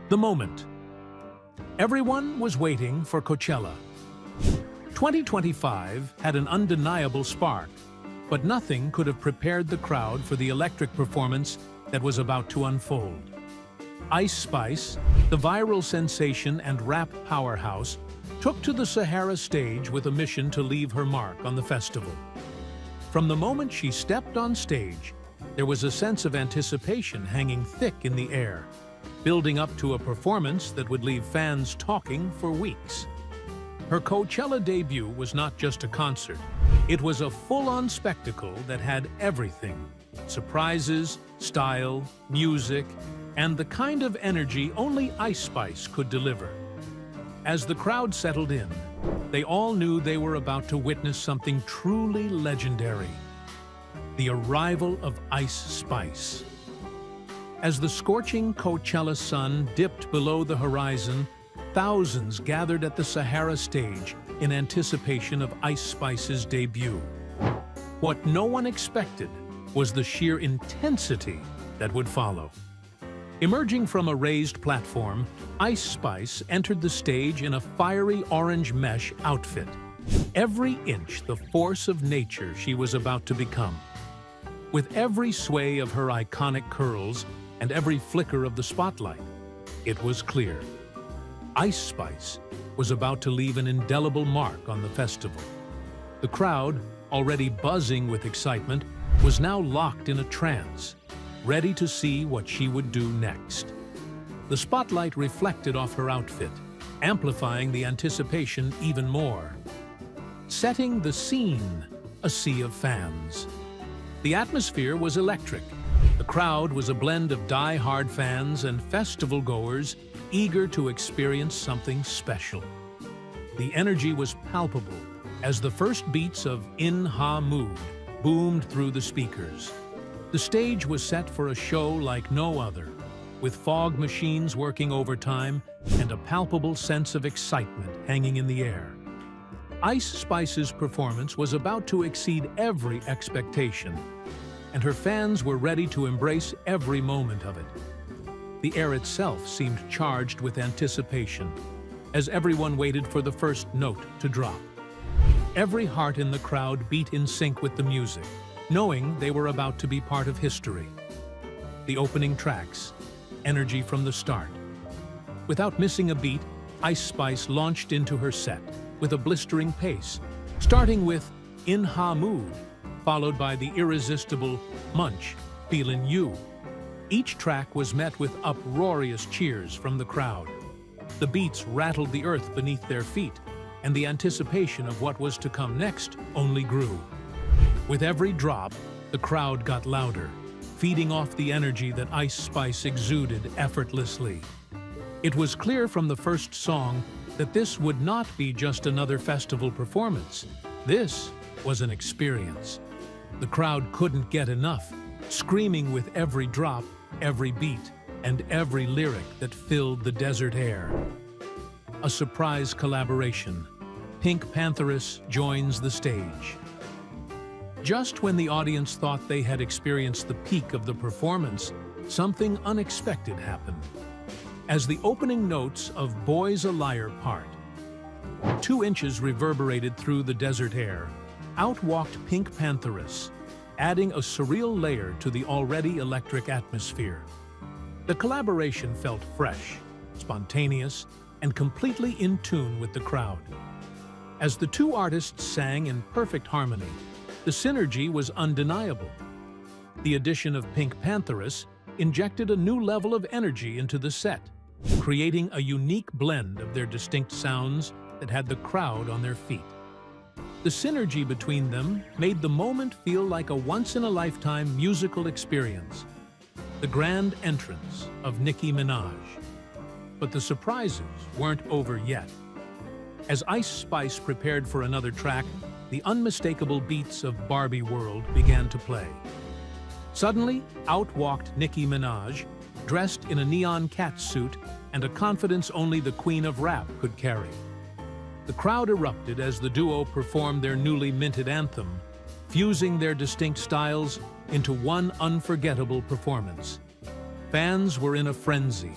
The moment. Everyone was waiting for Coachella. 2025 had an undeniable spark, but nothing could have prepared the crowd for the electric performance that was about to unfold. Ice Spice, the viral sensation and rap powerhouse, took to the Sahara stage with a mission to leave her mark on the festival. From the moment she stepped on stage, there was a sense of anticipation hanging thick in the air, building up to a performance that would leave fans talking for weeks. Her Coachella debut was not just a concert, it was a full-on spectacle that had everything: surprises, style, music, and the kind of energy only Ice Spice could deliver. As the crowd settled in, they all knew they were about to witness something truly legendary: the arrival of Ice Spice. As the scorching Coachella sun dipped below the horizon, thousands gathered at the Sahara stage in anticipation of Ice Spice's debut. What no one expected was the sheer intensity that would follow. Emerging from a raised platform, Ice Spice entered the stage in a fiery orange mesh outfit, every inch the force of nature she was about to become. With every sway of her iconic curls and every flicker of the spotlight, it was clear: Ice Spice was about to leave an indelible mark on the festival. The crowd, already buzzing with excitement, was now locked in a trance, ready to see what she would do next. The spotlight reflected off her outfit, amplifying the anticipation even more. Setting the scene, a sea of fans. The atmosphere was electric. The crowd was a blend of die-hard fans and festival-goers eager to experience something special. The energy was palpable as the first beats of In Ha Mood boomed through the speakers. The stage was set for a show like no other, with fog machines working overtime and a palpable sense of excitement hanging in the air. Ice Spice's performance was about to exceed every expectation, and her fans were ready to embrace every moment of it. The air itself seemed charged with anticipation, as everyone waited for the first note to drop. Every heart in the crowd beat in sync with the music, knowing they were about to be part of history. The opening tracks, energy from the start. Without missing a beat, Ice Spice launched into her set with a blistering pace, starting with In Ha Mood, followed by the irresistible Munch, Feelin' You. Each track was met with uproarious cheers from the crowd. The beats rattled the earth beneath their feet, and the anticipation of what was to come next only grew. With every drop, the crowd got louder, feeding off the energy that Ice Spice exuded effortlessly. It was clear from the first song that this would not be just another festival performance. This was an experience. The crowd couldn't get enough, screaming with every drop, every beat, and every lyric that filled the desert air. A surprise collaboration. Pink Pantheress joins the stage. Just when the audience thought they had experienced the peak of the performance, something unexpected happened. As the opening notes of Boy's a Liar part, 2 inches reverberated through the desert air, out walked Pink Pantheress, adding a surreal layer to the already electric atmosphere. The collaboration felt fresh, spontaneous, and completely in tune with the crowd. As the 2 artists sang in perfect harmony, the synergy was undeniable. The addition of Pink Pantheress injected a new level of energy into the set, creating a unique blend of their distinct sounds that had the crowd on their feet. The synergy between them made the moment feel like a once-in-a-lifetime musical experience. The grand entrance of Nicki Minaj. But the surprises weren't over yet. As Ice Spice prepared for another track, the unmistakable beats of Barbie World began to play. Suddenly, out walked Nicki Minaj, dressed in a neon cat suit and a confidence only the queen of rap could carry. The crowd erupted as the duo performed their newly minted anthem, fusing their distinct styles into one unforgettable performance. Fans were in a frenzy,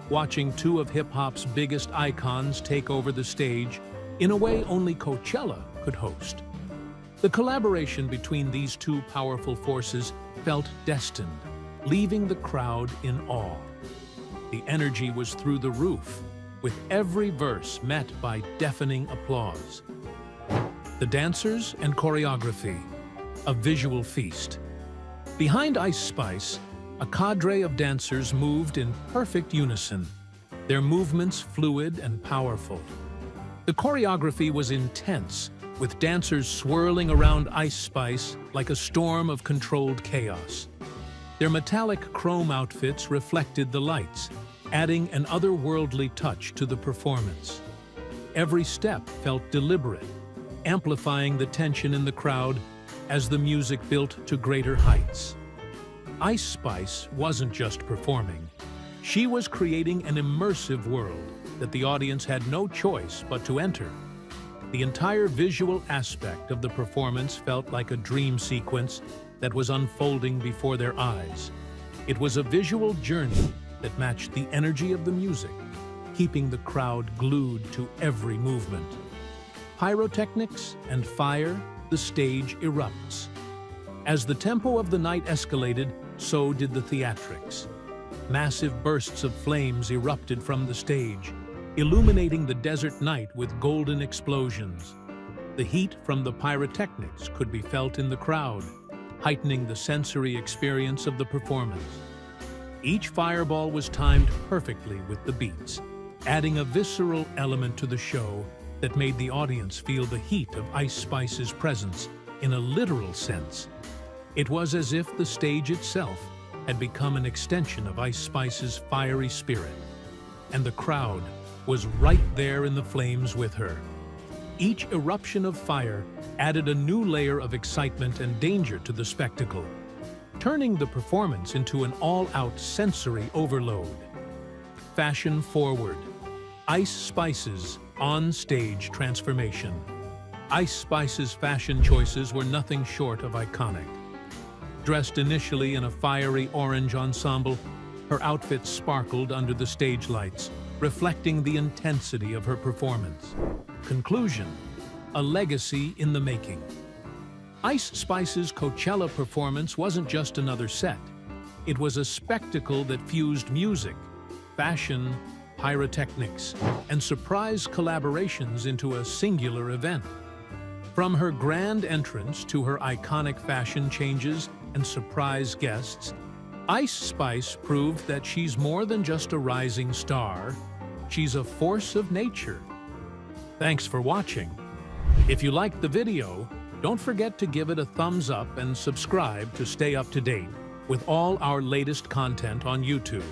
watching two of hip-hop's biggest icons take over the stage in a way only Coachella could host. The collaboration between these two powerful forces felt destined, leaving the crowd in awe. The energy was through the roof, with every verse met by deafening applause. The dancers and choreography, a visual feast. Behind Ice Spice, a cadre of dancers moved in perfect unison, their movements fluid and powerful. The choreography was intense, with dancers swirling around Ice Spice like a storm of controlled chaos. Their metallic chrome outfits reflected the lights, adding an otherworldly touch to the performance. Every step felt deliberate, amplifying the tension in the crowd as the music built to greater heights. Ice Spice wasn't just performing. She was creating an immersive world that the audience had no choice but to enter. The entire visual aspect of the performance felt like a dream sequence that was unfolding before their eyes. It was a visual journey that matched the energy of the music, keeping the crowd glued to every movement. Pyrotechnics and fire, the stage erupts. As the tempo of the night escalated, so did the theatrics. Massive bursts of flames erupted from the stage, illuminating the desert night with golden explosions. The heat from the pyrotechnics could be felt in the crowd, heightening the sensory experience of the performance. Each fireball was timed perfectly with the beats, adding a visceral element to the show that made the audience feel the heat of Ice Spice's presence in a literal sense. It was as if the stage itself had become an extension of Ice Spice's fiery spirit, and the crowd was right there in the flames with her. Each eruption of fire added a new layer of excitement and danger to the spectacle, turning the performance into an all-out sensory overload. Fashion forward. Ice Spice's on-stage transformation. Ice Spice's fashion choices were nothing short of iconic. Dressed initially in a fiery orange ensemble, her outfit sparkled under the stage lights, reflecting the intensity of her performance. Conclusion: a legacy in the making. Ice Spice's Coachella performance wasn't just another set. It was a spectacle that fused music, fashion, pyrotechnics, and surprise collaborations into a singular event. From her grand entrance to her iconic fashion changes and surprise guests, Ice Spice proved that she's more than just a rising star. She's a force of nature. Thanks for watching. If you liked the video, don't forget to give it a thumbs up and subscribe to stay up to date with all our latest content on YouTube.